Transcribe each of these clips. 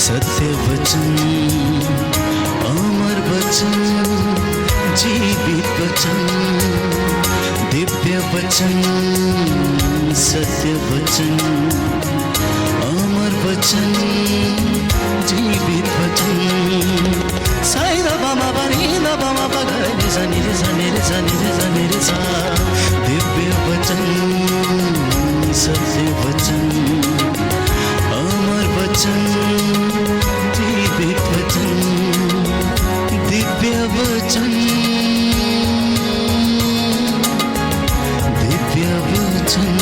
सत्य वचन, अमर वचन, जीवित वचन, दिव्य वचन, सत्य वचन, अमर वचन, जीवित वचन। साई दा बामा बनी दा बामा बगरे रे सा नी रे सा नी रे सा नी रे सा नी रे सा। दिव्य वचन, सत्य वचन, अमर वचन, जीवित वचन, दिव्य वचन, दिव्य वचन।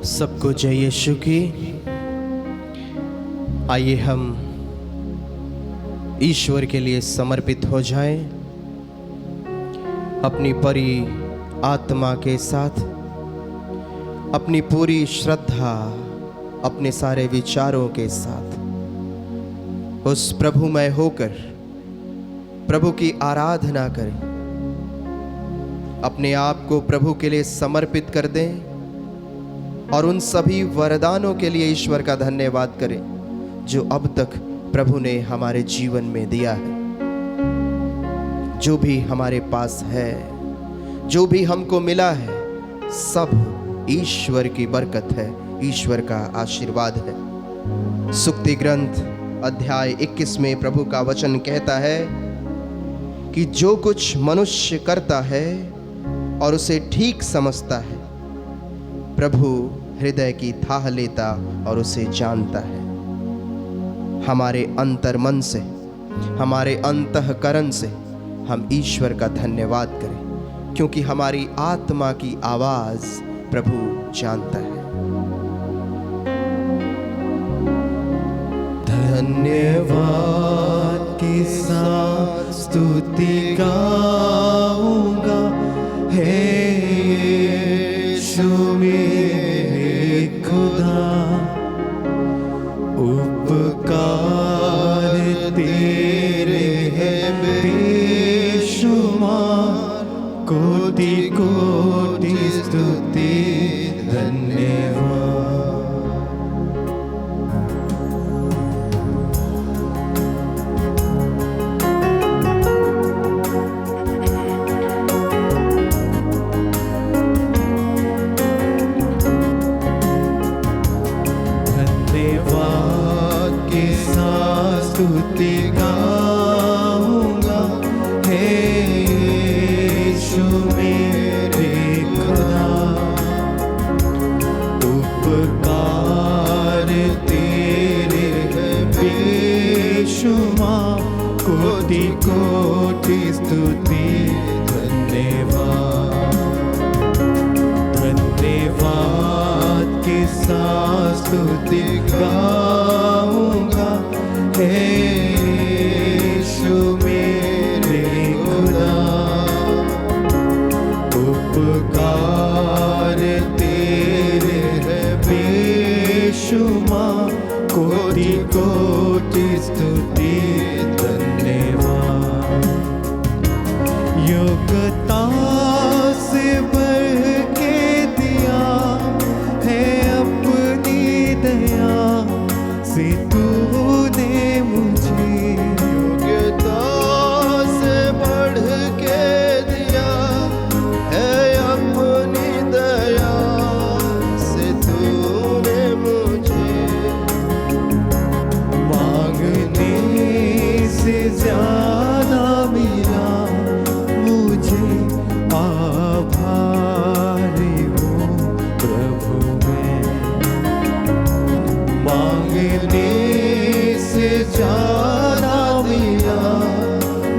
सबको जय यीशु की। आइए हम ईश्वर के लिए समर्पित हो जाएं, अपनी परी आत्मा के साथ, अपनी पूरी श्रद्धा, अपने सारे विचारों के साथ उस प्रभुमय होकर प्रभु की आराधना करें। अपने आप को प्रभु के लिए समर्पित कर दें और उन सभी वरदानों के लिए ईश्वर का धन्यवाद करें जो अब तक प्रभु ने हमारे जीवन में दिया है। जो भी हमारे पास है, जो भी हमको मिला है, सब ईश्वर की बरकत है, ईश्वर का आशीर्वाद है। सुक्ति ग्रंथ अध्याय 21 में प्रभु का वचन कहता है कि जो कुछ मनुष्य करता है और उसे ठीक समझता है, प्रभु हृदय की थाह लेता और उसे जानता है। हमारे अंतर मन से, हमारे अंतःकरण से हम ईश्वर का धन्यवाद करें, क्योंकि हमारी आत्मा की आवाज प्रभु जानता है। धन्यवाद के साथ स्तुति गाऊंगा, हे यीशु मेरे खुदा, उपकार तेरे हैं बेशुमार, कोटि कोटि स्तुति धन्यवाद। स्तुति गाऊंगा, हे यीशु मेरे खुदा, उपकार तेरे हैं बेशुमार, कोटि कोटि स्तुति धन्यवाद। धन्यवाद के साथ स्तुति गाऊंगा, हे यीशु मेरे खुदा, उपकार तेरे हैं बेशुमार, कोटि कोटि स्तुति धन्यवाद। योग्यता से बढ़ के दिया है अपनी दया से तूने मुझे, योग्यता से बढ़ के दिया है अपनी दया से तूने मुझे, मांगने से ज्यादा मिला मुझे, आभारी हूँ प्रभु मैं। मांगने से ज्यादा मिला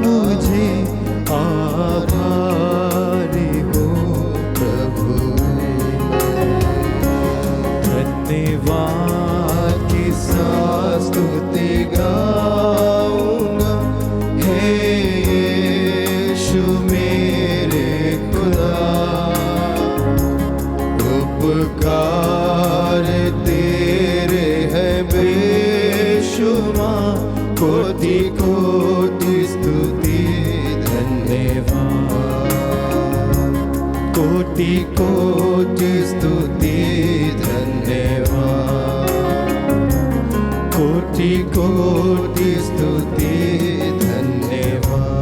मुझे, आभारी हूँ प्रभु मैं। धन्यवाद के साथ स्तुति गाऊंगा, हे यीशु मेरे खुदा, उपकार तेरे हैं बेशुमार, कोटि कोटि स्तुति धन्यवाद। कोटि कोटि कोटि स्तुति धन्यवाद, कोटि कोटि स्तुति धन्यवाद।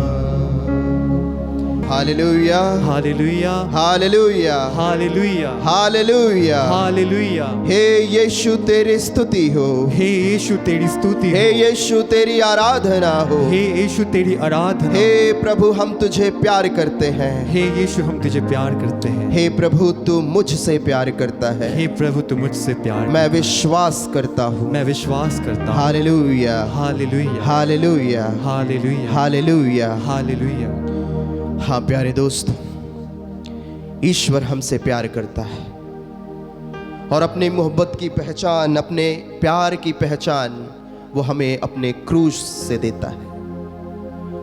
Hallelujah, hallelujah, hallelujah, hallelujah, hallelujah. Hallelujah. हे यीशु तेरी स्तुति हो, हे यीशु तेरी स्तुति हे हो, यीशु तेरी आराधना हो। हे यीशु तेरी आराधना। हे प्रभु हम तुझे प्यार करते हैं, हे यीशु हम तुझे प्यार करते हैं। हे प्रभु तू मुझसे प्यार करता है, हे प्रभु तू मुझसे प्यार। मैं विश्वास करता हूँ। मैं विश्वास करता हूँ। Hallelujah, hallelujah, hallelujah, hallelujah, hallelujah. Hallelujah. हाँ प्यारे दोस्त, ईश्वर हमसे प्यार करता है और अपनी मोहब्बत की पहचान, अपने प्यार की पहचान वो हमें अपने क्रूस से देता है।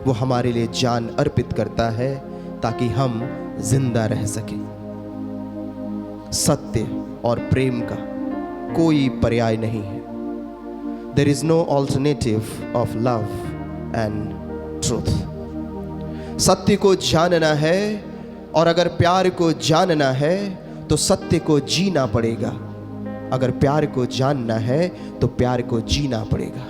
वो हमारे लिए जान अर्पित करता है ताकि हम जिंदा रह सकें। सत्य और प्रेम का कोई पर्याय नहीं है। There is no alternative of love and truth. सत्य को जानना है और अगर प्यार को जानना है तो सत्य को जीना पड़ेगा। अगर प्यार को जानना है तो प्यार को जीना पड़ेगा।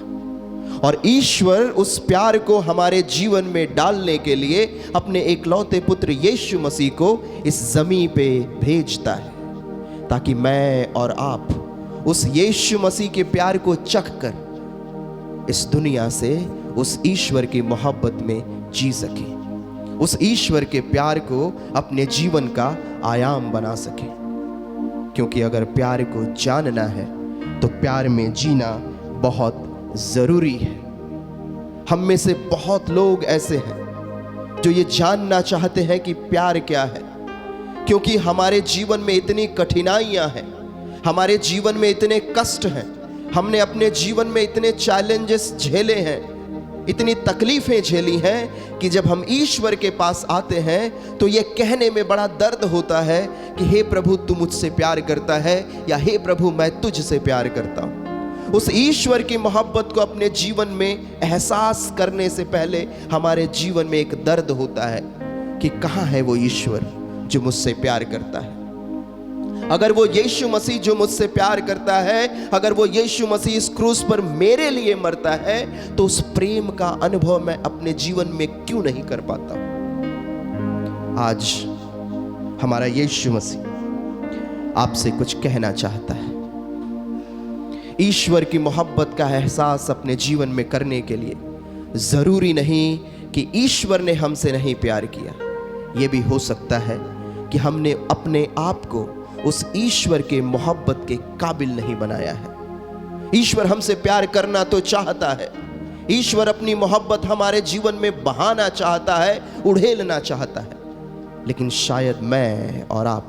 और ईश्वर उस प्यार को हमारे जीवन में डालने के लिए अपने एकलौते पुत्र यीशु मसीह को इस जमीन पे भेजता है ताकि मैं और आप उस यीशु मसीह के प्यार को चख कर इस दुनिया से उस ईश्वर की मोहब्बत में जी सकें, उस ईश्वर के प्यार को अपने जीवन का आयाम बना सके। क्योंकि अगर प्यार को जानना है तो प्यार में जीना बहुत जरूरी है। हम में से बहुत लोग ऐसे हैं जो ये जानना चाहते हैं कि प्यार क्या है, क्योंकि हमारे जीवन में इतनी कठिनाइयां हैं, हमारे जीवन में इतने कष्ट हैं, हमने अपने जीवन में इतने चैलेंजेस झेले हैं, इतनी तकलीफें झेली हैं कि जब हम ईश्वर के पास आते हैं तो ये कहने में बड़ा दर्द होता है कि हे प्रभु तू मुझसे प्यार करता है, या हे प्रभु मैं तुझसे प्यार करता हूँ। उस ईश्वर की मोहब्बत को अपने जीवन में एहसास करने से पहले हमारे जीवन में एक दर्द होता है कि कहाँ है वो ईश्वर जो मुझसे प्यार करता है। अगर वो यीशु मसीह जो मुझसे प्यार करता है, अगर वो यीशु मसीह इस क्रूस पर मेरे लिए मरता है, तो उस प्रेम का अनुभव मैं अपने जीवन में क्यों नहीं कर पाता हूं। आज हमारा यीशु मसीह आपसे कुछ कहना चाहता है। ईश्वर की मोहब्बत का एहसास अपने जीवन में करने के लिए जरूरी नहीं कि ईश्वर ने हमसे नहीं प्यार किया। यह भी हो सकता है कि हमने अपने आप को उस ईश्वर के मोहब्बत के काबिल नहीं बनाया है। ईश्वर हमसे प्यार करना तो चाहता है, ईश्वर अपनी मोहब्बत हमारे जीवन में बहाना चाहता है, उड़ेलना चाहता है, लेकिन शायद मैं और आप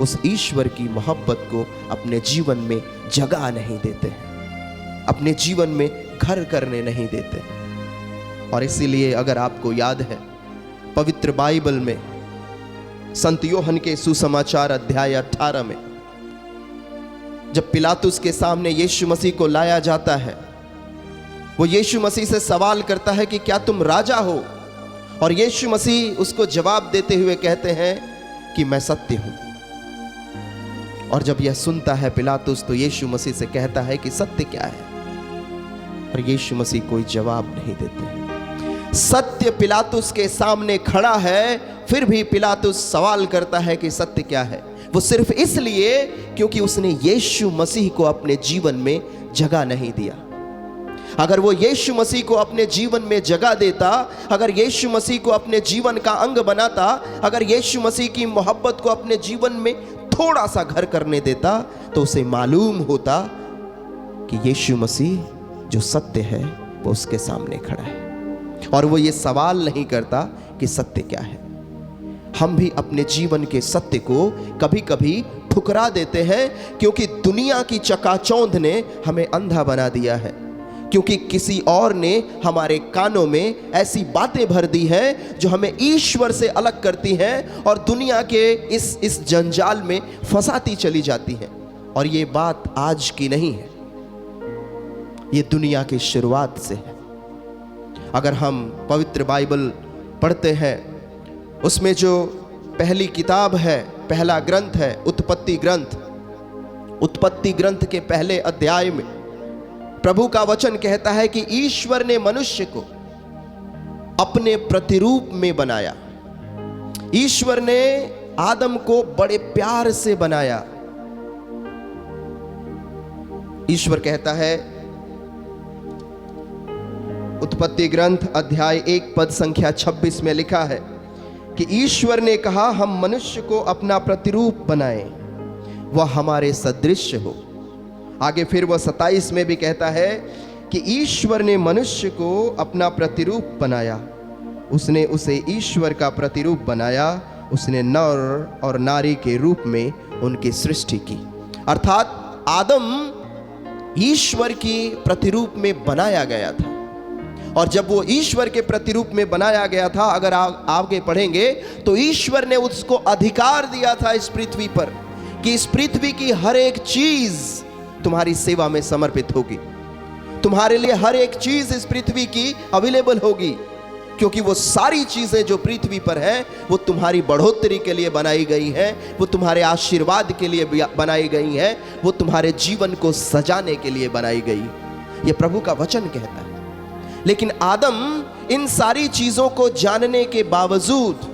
उस ईश्वर की मोहब्बत को अपने जीवन में जगह नहीं देते हैं, अपने जीवन में घर करने नहीं देते। और इसीलिए अगर आपको याद है, पवित्र बाइबल में संत योहन के सुसमाचार अध्याय 18 में जब पिलातुस के सामने यीशु मसीह को लाया जाता है, वो यीशु मसीह से सवाल करता है कि क्या तुम राजा हो? और यीशु मसीह उसको जवाब देते हुए कहते हैं कि मैं सत्य हूं। और जब यह सुनता है पिलातुस तो यीशु मसीह से कहता है कि सत्य क्या है? और यीशु मसीह कोई जवाब नहीं देते। सत्य पिलातुस के सामने खड़ा है, फिर भी पिलातुस सवाल करता है कि सत्य क्या है। वो सिर्फ इसलिए क्योंकि उसने यीशु मसीह को अपने जीवन में जगह नहीं दिया। अगर वो यीशु मसीह को अपने जीवन में जगह देता, अगर यीशु मसीह को अपने जीवन का अंग बनाता, अगर यीशु मसीह की मोहब्बत को अपने जीवन में थोड़ा सा घर करने देता, तो उसे मालूम होता कि यीशु मसीह जो सत्य है वो उसके सामने खड़ा है। और वो ये सवाल नहीं करता कि सत्य क्या है। हम भी अपने जीवन के सत्य को कभी कभी ठुकरा देते हैं, क्योंकि दुनिया की चकाचौंध ने हमें अंधा बना दिया है, क्योंकि किसी और ने हमारे कानों में ऐसी बातें भर दी हैं जो हमें ईश्वर से अलग करती हैं और दुनिया के इस जंजाल में फंसाती चली जाती हैं। और ये बात आज की नहीं है, ये दुनिया की शुरुआत से है। अगर हम पवित्र बाइबल पढ़ते हैं, उसमें जो पहली किताब है, पहला ग्रंथ है उत्पत्ति ग्रंथ। उत्पत्ति ग्रंथ के पहले अध्याय में प्रभु का वचन कहता है कि ईश्वर ने मनुष्य को अपने प्रतिरूप में बनाया। ईश्वर ने आदम को बड़े प्यार से बनाया। ईश्वर कहता है, उत्पत्ति ग्रंथ अध्याय 1 पद संख्या 26 में लिखा है कि ईश्वर ने कहा, हम मनुष्य को अपना प्रतिरूप बनाएं, वह हमारे सदृश हो। आगे फिर वह 27 में भी कहता है कि ईश्वर ने मनुष्य को अपना प्रतिरूप बनाया, उसने उसे ईश्वर का प्रतिरूप बनाया, उसने नर और नारी के रूप में उनकी सृष्टि की। अर्थात आदम ईश्वर की प्रतिरूप में बनाया गया था। और जब वो ईश्वर के प्रतिरूप में बनाया गया था, अगर आगे पढ़ेंगे तो ईश्वर ने उसको अधिकार दिया था इस पृथ्वी पर कि इस पृथ्वी की हर एक चीज तुम्हारी सेवा में समर्पित होगी। तुम्हारे लिए हर एक चीज इस पृथ्वी की अवेलेबल होगी, क्योंकि वो सारी चीजें जो पृथ्वी पर हैं वो तुम्हारी बढ़ोतरी के लिए बनाई गई हैं, वो तुम्हारे आशीर्वाद के लिए बनाई गई हैं, वो तुम्हारे जीवन को सजाने के लिए बनाई गई। ये प्रभु का वचन कहता है। लेकिन आदम इन सारी चीजों को जानने के बावजूद,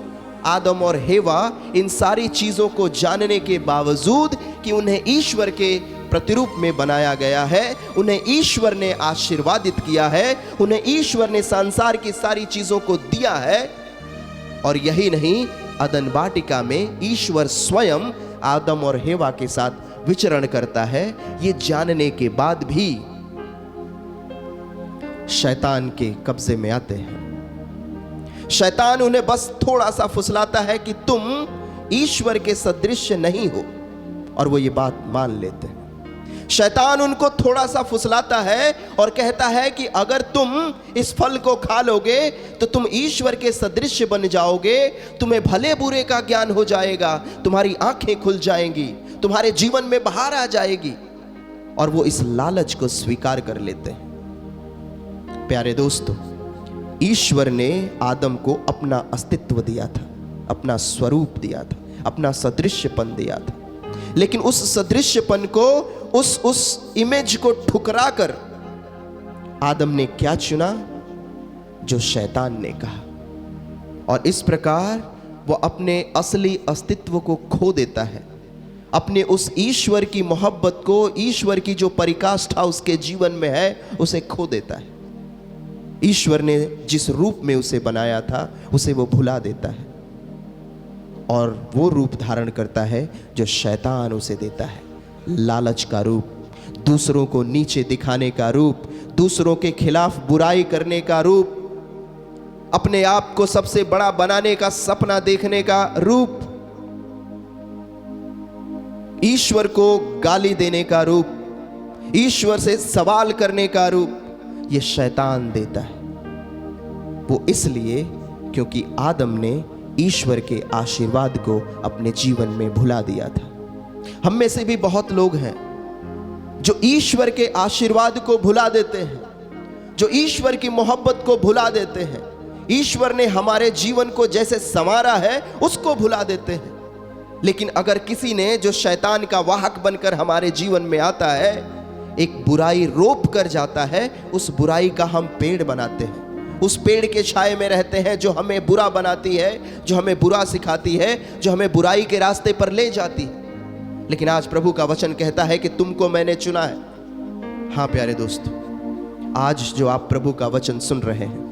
आदम और हेवा इन सारी चीजों को जानने के बावजूद कि उन्हें ईश्वर के प्रतिरूप में बनाया गया है, उन्हें ईश्वर ने आशीर्वादित किया है, उन्हें ईश्वर ने संसार की सारी चीजों को दिया है। और यही नहीं, अदन वाटिका में ईश्वर स्वयं आदम और हेवा के साथ विचरण करता है। ये जानने के बाद भी शैतान के कब्जे में आते हैं। शैतान उन्हें बस थोड़ा सा फुसलाता है कि तुम ईश्वर के सदृश नहीं हो, और वो ये बात मान लेते हैं। शैतान उनको थोड़ा सा फुसलाता है और कहता है कि अगर तुम इस फल को खा लोगे तो तुम ईश्वर के सदृश बन जाओगे, तुम्हें भले बुरे का ज्ञान हो जाएगा, तुम्हारी आंखें खुल जाएंगी, तुम्हारे जीवन में बहार आ जाएगी। और वो इस लालच को स्वीकार कर लेते हैं। प्यारे दोस्तों, ईश्वर ने आदम को अपना अस्तित्व दिया था, अपना स्वरूप दिया था, अपना सदृश्यपन दिया था। लेकिन उस सदृश्यपन को, उस इमेज को ठुकरा कर आदम ने क्या चुना? जो शैतान ने कहा। और इस प्रकार वह अपने असली अस्तित्व को खो देता है, अपने उस ईश्वर की मोहब्बत को, ईश्वर की जो परिकाष्ठा उसके जीवन में है, उसे खो देता है। ईश्वर ने जिस रूप में उसे बनाया था उसे वो भुला देता है, और वो रूप धारण करता है जो शैतान उसे देता है। लालच का रूप, दूसरों को नीचे दिखाने का रूप, दूसरों के खिलाफ बुराई करने का रूप, अपने आप को सबसे बड़ा बनाने का सपना देखने का रूप, ईश्वर को गाली देने का रूप, ईश्वर से सवाल करने का रूप, ये शैतान देता है। वो इसलिए क्योंकि आदम ने ईश्वर के आशीर्वाद को अपने जीवन में भुला दिया था। हम में से भी बहुत लोग हैं जो ईश्वर के आशीर्वाद को भुला देते हैं, जो ईश्वर की मोहब्बत को भुला देते हैं, ईश्वर ने हमारे जीवन को जैसे संवारा है उसको भुला देते हैं। लेकिन अगर किसी ने, जो शैतान का वाहक बनकर हमारे जीवन में आता है, एक बुराई रोप कर जाता है, उस बुराई का हम पेड़ बनाते हैं, उस पेड़ के छाए में रहते हैं जो हमें बुरा बनाती है, जो हमें बुरा सिखाती है, जो हमें बुराई के रास्ते पर ले जाती है। लेकिन आज प्रभु का वचन कहता है कि तुमको मैंने चुना है। हाँ प्यारे दोस्तों, आज जो आप प्रभु का वचन सुन रहे हैं,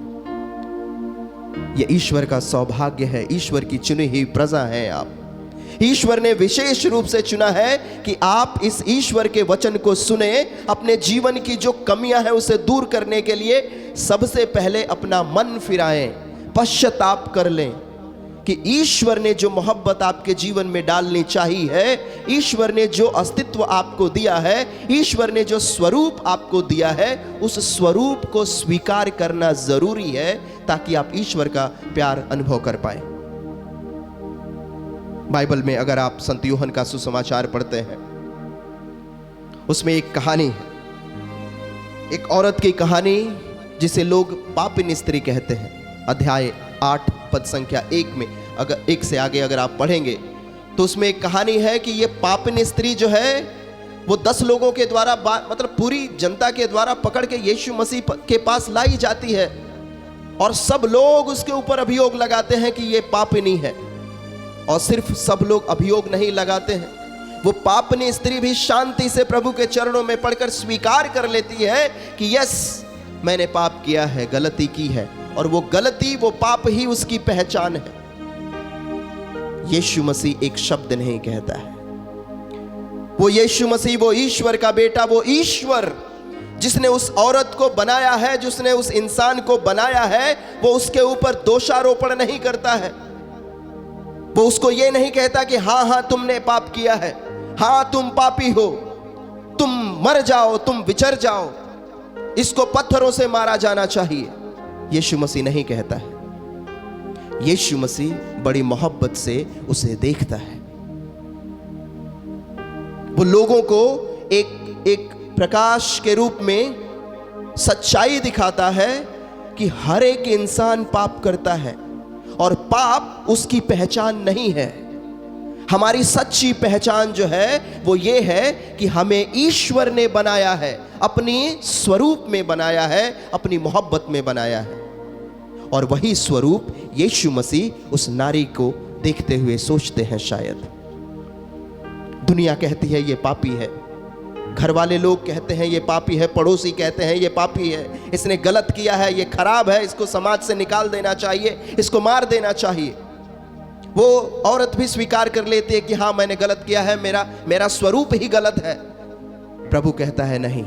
यह ईश्वर का सौभाग्य है, ईश्वर की चुनी हुई प्रजा हैं आप। ईश्वर ने विशेष रूप से चुना है कि आप इस ईश्वर के वचन को सुने, अपने जीवन की जो कमियां हैं उसे दूर करने के लिए सबसे पहले अपना मन फिराएं, पश्चाताप कर लें कि ईश्वर ने जो मोहब्बत आपके जीवन में डालनी चाहिए है, ईश्वर ने जो अस्तित्व आपको दिया है, ईश्वर ने जो स्वरूप आपको दिया है, उस स्वरूप को स्वीकार करना जरूरी है ताकि आप ईश्वर का प्यार अनुभव कर पाए। बाइबल में अगर आप संत यूहन्ना का सुसमाचार पढ़ते हैं, उसमें एक कहानी है, एक औरत की कहानी जिसे लोग पापिन स्त्री कहते हैं। अध्याय 8 पद संख्या 1 में अगर 1 से आगे अगर आप पढ़ेंगे तो उसमें एक कहानी है कि ये पापिन स्त्री जो है वो 10 लोगों के द्वारा मतलब पूरी जनता के द्वारा पकड़ के यीशु मसीह के पास लाई जाती है और सब लोग उसके ऊपर अभियोग लगाते हैं कि ये पापिनी है। और सिर्फ सब लोग अभियोग नहीं लगाते हैं, वो पापिनी स्त्री भी शांति से प्रभु के चरणों में पड़कर स्वीकार कर लेती है कि यस, मैंने पाप किया है, गलती की है, और वो गलती, वो पाप ही उसकी पहचान है। यीशु मसीह एक शब्द नहीं कहता है। वो यीशु मसीह, वो ईश्वर का बेटा, वो ईश्वर जिसने उस औरत को बनाया है, जिसने उस इंसान को बनाया है, वो उसके ऊपर दोषारोपण नहीं करता है। वो उसको ये नहीं कहता कि हाँ हाँ तुमने पाप किया है, हाँ तुम पापी हो, तुम मर जाओ, तुम विचर जाओ, इसको पत्थरों से मारा जाना चाहिए। यीशु मसीह नहीं कहता है। यीशु मसीह बड़ी मोहब्बत से उसे देखता है। वो लोगों को एक प्रकाश के रूप में सच्चाई दिखाता है कि हर एक इंसान पाप करता है और पाप उसकी पहचान नहीं है। हमारी सच्ची पहचान जो है वो ये है कि हमें ईश्वर ने बनाया है, अपनी स्वरूप में बनाया है, अपनी मोहब्बत में बनाया है। और वही स्वरूप यीशु मसीह उस नारी को देखते हुए सोचते हैं, शायद दुनिया कहती है ये पापी है, घर वाले लोग कहते हैं ये पापी है, पड़ोसी कहते हैं ये पापी है, इसने गलत किया है, ये खराब है, इसको समाज से निकाल देना चाहिए, इसको मार देना चाहिए। वो औरत भी स्वीकार कर लेती है कि हाँ मैंने गलत किया है, मेरा स्वरूप ही गलत है। प्रभु कहता है नहीं,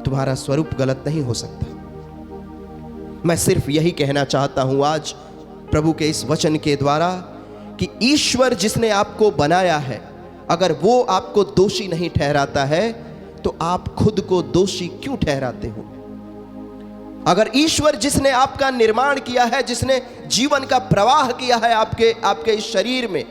तुम्हारा स्वरूप गलत नहीं हो सकता। मैं सिर्फ यही कहना चाहता हूं आज प्रभु के इस वचन के द्वारा कि ईश्वर जिसने आपको बनाया है, अगर वो आपको दोषी नहीं ठहराता है तो आप खुद को दोषी क्यों ठहराते हो? अगर ईश्वर जिसने आपका निर्माण किया है, जिसने जीवन का प्रवाह किया है आपके इस शरीर में,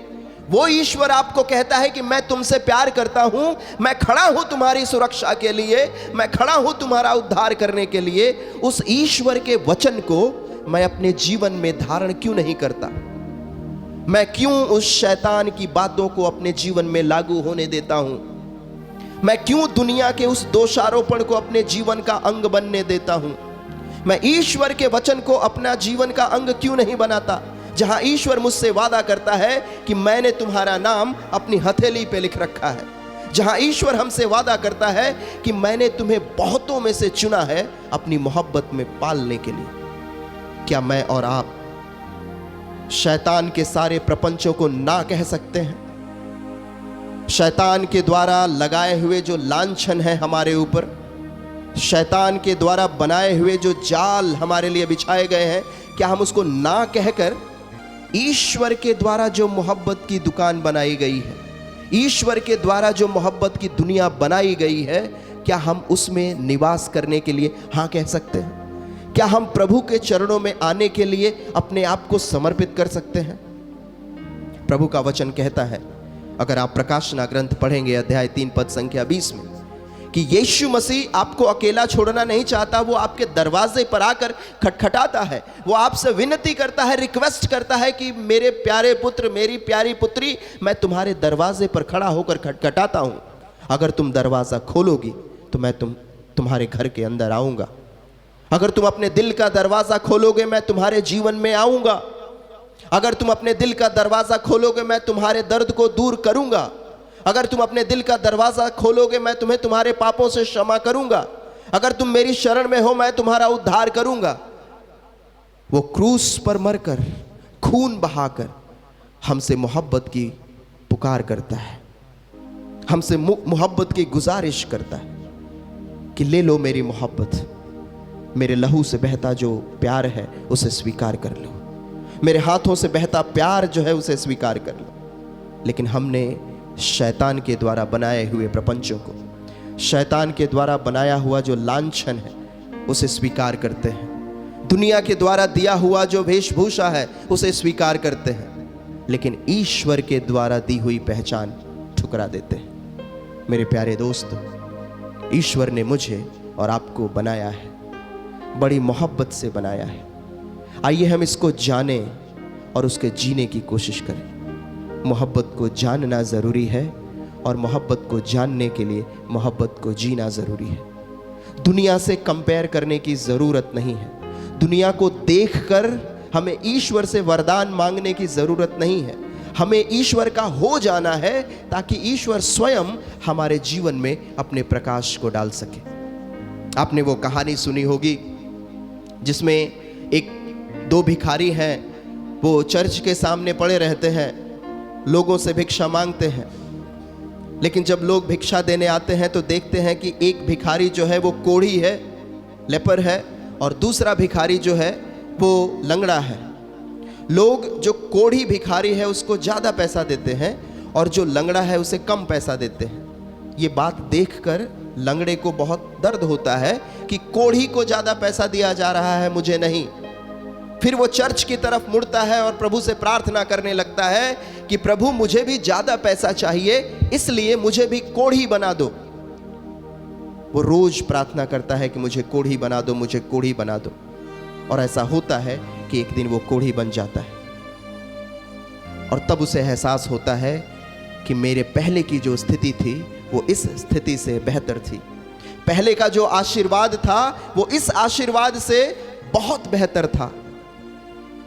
वो ईश्वर आपको कहता है कि मैं तुमसे प्यार करता हूं, मैं खड़ा हूं तुम्हारी सुरक्षा के लिए, मैं खड़ा हूं तुम्हारा उद्धार करने के लिए, उस ईश्वर के वचन को मैं अपने जीवन में धारण क्यों नहीं करता? मैं क्यों उस शैतान की बातों को अपने जीवन में लागू होने देता हूं? मैं क्यों दुनिया के उस दोषारोपण को अपने जीवन का अंग बनने देता हूं? मैं ईश्वर के वचन को अपना जीवन का अंग क्यों नहीं बनाता? जहां ईश्वर मुझसे वादा करता है कि मैंने तुम्हारा नाम अपनी हथेली पे लिख रखा है, जहां ईश्वर हमसे वादा करता है कि मैंने तुम्हें बहुतों में से चुना है अपनी मोहब्बत में पालने के लिए। क्या मैं और आप शैतान के सारे प्रपंचों को ना कह सकते हैं? शैतान के द्वारा लगाए हुए जो लांछन है हमारे ऊपर, शैतान के द्वारा बनाए हुए जो जाल हमारे लिए बिछाए गए हैं, क्या हम उसको ना कहकर ईश्वर के द्वारा जो मोहब्बत की दुकान बनाई गई है, ईश्वर के द्वारा जो मोहब्बत की दुनिया बनाई गई है, क्या हम उसमें निवास करने के लिए हाँ कह सकते हैं? क्या हम प्रभु के चरणों में आने के लिए अपने आप को समर्पित कर सकते हैं? प्रभु का वचन कहता है, अगर आप प्रकाशना ग्रंथ पढ़ेंगे अध्याय 3 पद संख्या 20 में, कि यीशु मसीह आपको अकेला छोड़ना नहीं चाहता। वो आपके दरवाजे पर आकर खटखटाता है, वो आपसे विनती करता है, रिक्वेस्ट करता है कि मेरे प्यारे पुत्र, मेरी प्यारी पुत्री, मैं तुम्हारे दरवाजे पर खड़ा होकर खटखटाता हूं। अगर तुम दरवाजा खोलोगी तो मैं तुम्हारे घर के अंदर आऊंगा। अगर तुम अपने दिल का दरवाजा खोलोगे, मैं तुम्हारे जीवन में आऊंगा। अगर तुम अपने दिल का दरवाजा खोलोगे, मैं तुम्हारे दर्द को दूर करूंगा। अगर तुम अपने दिल का दरवाजा खोलोगे, मैं तुम्हें तुम्हारे पापों से क्षमा करूंगा। अगर तुम मेरी शरण में हो, मैं तुम्हारा उद्धार करूंगा। वो क्रूस पर मरकर, खून बहाकर हमसे मोहब्बत की पुकार करता है, हमसे मोहब्बत की गुजारिश करता है कि ले लो मेरी मोहब्बत, मेरे लहू से बहता जो प्यार है उसे स्वीकार कर लो, मेरे हाथों से बहता प्यार जो है उसे स्वीकार कर लो। लेकिन हमने शैतान के द्वारा बनाए हुए प्रपंचों को, शैतान के द्वारा बनाया हुआ जो लांछन है उसे स्वीकार करते हैं। दुनिया के द्वारा दिया हुआ जो वेशभूषा है उसे स्वीकार करते हैं, लेकिन ईश्वर के द्वारा दी हुई पहचान ठुकरा देते हैं। मेरे प्यारे दोस्तों, ईश्वर ने मुझे और आपको बनाया है, बड़ी मोहब्बत से बनाया है। आइए हम इसको जानें और उसके जीने की कोशिश करें। मोहब्बत को जानना ज़रूरी है और मोहब्बत को जानने के लिए मोहब्बत को जीना ज़रूरी है। दुनिया से कंपेयर करने की ज़रूरत नहीं है। दुनिया को देखकर हमें ईश्वर से वरदान मांगने की ज़रूरत नहीं है। हमें ईश्वर का हो जाना है ताकि ईश्वर स्वयं हमारे जीवन में अपने प्रकाश को डाल सके। आपने वो कहानी सुनी होगी जिसमें एक दो भिखारी हैं, वो चर्च के सामने पड़े रहते हैं, लोगों से भिक्षा मांगते हैं। लेकिन जब लोग भिक्षा देने आते हैं तो देखते हैं कि एक भिखारी जो है वो कोढ़ी है, लेपर है, और दूसरा भिखारी जो है वो लंगड़ा है। लोग जो कोढ़ी भिखारी है उसको ज़्यादा पैसा देते हैं और जो लंगड़ा है उसे कम पैसा देते हैं। ये बात देखकर लंगड़े को बहुत दर्द होता है कि कोढ़ी को ज़्यादा पैसा दिया जा रहा है, मुझे नहीं। फिर वो चर्च की तरफ मुड़ता है और प्रभु से प्रार्थना करने लगता है कि प्रभु मुझे भी ज़्यादा पैसा चाहिए, इसलिए मुझे भी कोढ़ी बना दो। वो रोज प्रार्थना करता है कि मुझे कोढ़ी बना दो, मुझे कोढ़ी बना दो। और ऐसा होता है कि एक दिन वो कोढ़ी बन जाता है और तब उसे एहसास होता है कि मेरे पहले की जो स्थिति थी वो इस स्थिति से बेहतर थी। पहले का जो आशीर्वाद था वो इस आशीर्वाद से बहुत बेहतर था।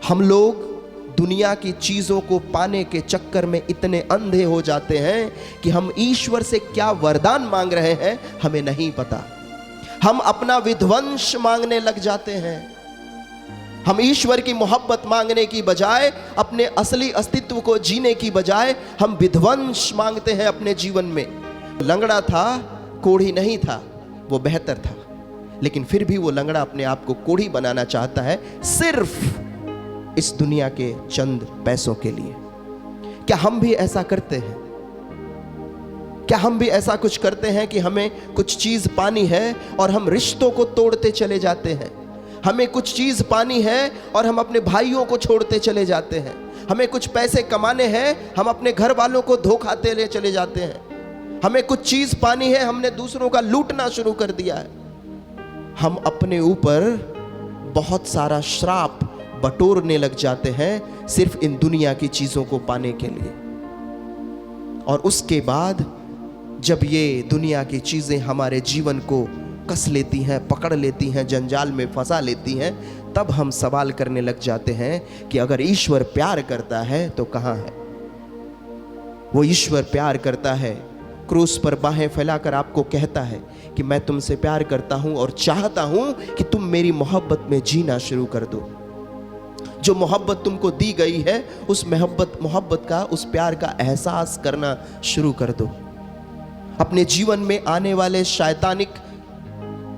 हम लोग दुनिया की चीज़ों को पाने के चक्कर में इतने अंधे हो जाते हैं कि हम ईश्वर से क्या वरदान मांग रहे हैं हमें नहीं पता। हम अपना विध्वंस मांगने लग जाते हैं। हम ईश्वर की मोहब्बत मांगने की बजाय, अपने असली अस्तित्व को जीने की बजाय हम विध्वंस मांगते हैं अपने जीवन में। लंगड़ा था, कोढ़ी नहीं था, वो बेहतर था, लेकिन फिर भी वो लंगड़ा अपने आप को कोढ़ी बनाना चाहता है सिर्फ इस दुनिया के चंद पैसों के लिए। क्या हम भी ऐसा करते हैं? क्या हम भी ऐसा कुछ करते हैं कि हमें कुछ चीज पानी है और हम रिश्तों को तोड़ते चले जाते हैं? हमें कुछ चीज पानी है और हम अपने भाइयों को छोड़ते चले जाते हैं। हमें कुछ पैसे कमाने हैं, हम अपने घर वालों को धोखा देते चले जाते हैं। हमें कुछ चीज पानी है, हमने दूसरों का लूटना शुरू कर दिया है। हम अपने ऊपर बहुत सारा श्राप बटोरने लग जाते हैं सिर्फ इन दुनिया की चीजों को पाने के लिए। और उसके बाद जब ये दुनिया की चीजें हमारे जीवन को कस लेती हैं, पकड़ लेती हैं, जंजाल में फंसा लेती हैं, तब हम सवाल करने लग जाते हैं कि अगर ईश्वर प्यार करता है तो कहाँ है? वो ईश्वर प्यार करता है, क्रूस पर बाहें फैलाकर आपको कहता है कि मैं तुमसे प्यार करता हूं और चाहता हूं कि तुम मेरी मोहब्बत में जीना शुरू कर दो। जो मोहब्बत तुमको दी गई है उस मोहब्बत का, उस प्यार का एहसास करना शुरू कर दो। अपने जीवन में आने वाले शैतानिक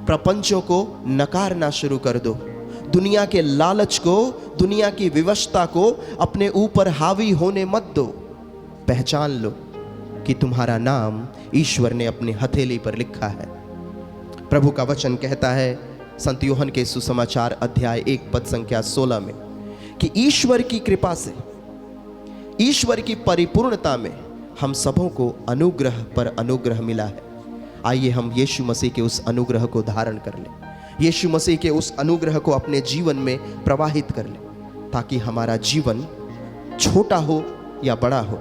प्रपंचों को नकारना शुरू कर दो। दुनिया के लालच को, दुनिया की विवशता को अपने ऊपर हावी होने मत दो। पहचान लो कि तुम्हारा नाम ईश्वर ने अपनी हथेली पर लिखा है। प्रभु का वचन कहता है संत यूहन्ना के सुसमाचार अध्याय 1 पद संख्या 16 में कि ईश्वर की कृपा से, ईश्वर की परिपूर्णता में हम सबों को अनुग्रह पर अनुग्रह मिला है। आइए हम यीशु मसीह के उस अनुग्रह को धारण कर लें, यीशु मसीह के उस अनुग्रह को अपने जीवन में प्रवाहित कर लें, ताकि हमारा जीवन छोटा हो या बड़ा हो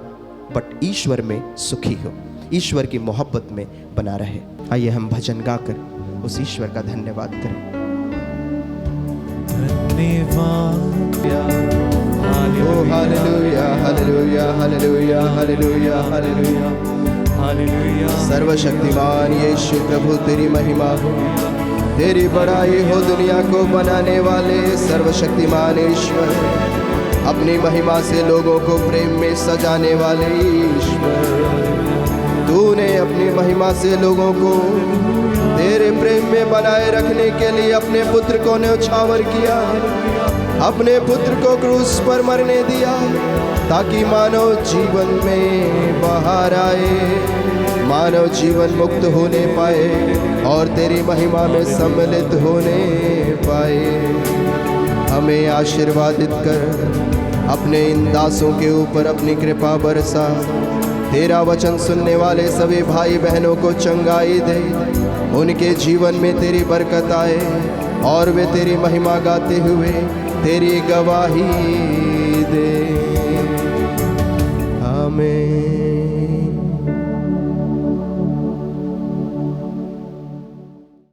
बट ईश्वर में सुखी हो, ईश्वर की मोहब्बत में बना रहे। आइए हम भजन गाकर उस ईश्वर का धन्यवाद करें। Hallelujah hallelujah hallelujah hallelujah hallelujah hallelujah. सर्वशक्तिमान यीशु प्रभु तेरी महिमा हो, तेरी बड़ाई हो दुनिया को बनाने वाले सर्वशक्तिमान ईश्वर, अपनी महिमा से लोगों को प्रेम में सजाने वाले ईश्वर। तूने अपनी महिमा से लोगों को तेरे प्रेम में बनाए रखने के लिए अपने पुत्र को न्यौछावर किया, अपने पुत्र को क्रूस पर मरने दिया ताकि मानव जीवन में बाहर आए, मानव जीवन मुक्त होने पाए और तेरी महिमा में सम्मिलित होने पाए। हमें आशीर्वादित कर, अपने इन दासों के ऊपर अपनी कृपा बरसा। तेरा वचन सुनने वाले सभी भाई बहनों को चंगाई दे, उनके जीवन में तेरी बरकत आए और वे तेरी महिमा गाते हुए तेरी गवाही